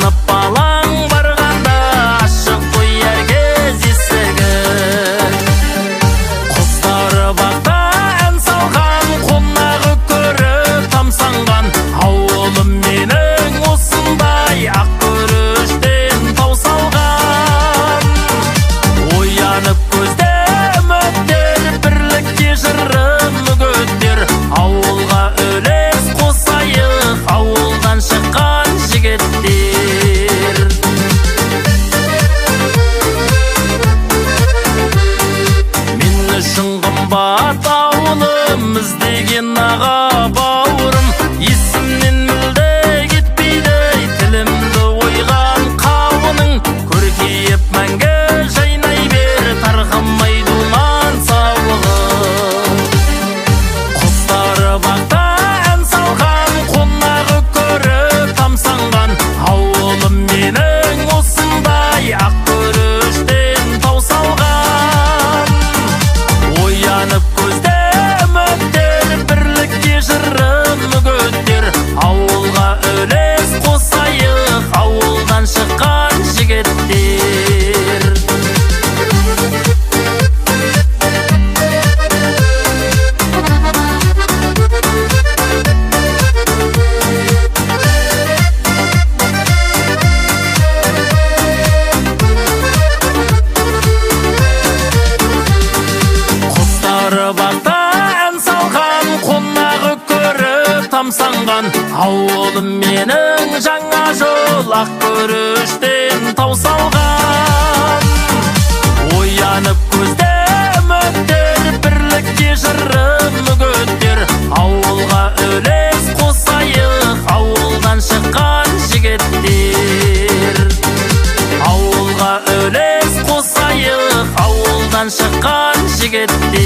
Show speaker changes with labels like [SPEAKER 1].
[SPEAKER 1] Оянып балаң барғанда ашық қояр кез есігі. Құстары бақта ән салған, қонағы көріп тамсанған, ауылым менің осындай ақ күріштен тау салған. Оянып көзде үміттер, бірлікке жырым үгіттер, ауылға үлес қосайық, ауылдан шыққан жігіттер. Мен үшін қымбат ауылым, іздеген аға бауырым, есімнен мүлде кетпейді тілімді ойған қауының. Көркейіп мәңгі жайнай бер, тарқамай думан сауығы. Құстары бақта ән салған, қонағы көріп тамсанған, ауылым менің осындай ақ күріштен тау салған. Оянып көзде үміттер, бірлікке жырым үгіттер, ауылға үлес қосайық, ауылдан шыққан жігіттер. Құстары бақта ән салған, қонағы көріп тамсанған, ауылым менің жаңа жол ақ күріштен тау салған. Оянып көзде үміттер, бірлікке жырым үгіттер, ауылға үлес қосайық, ауылдан шыққан жігіттер. Ауылға үлес қосайық, ауылдан шыққан жігіттер.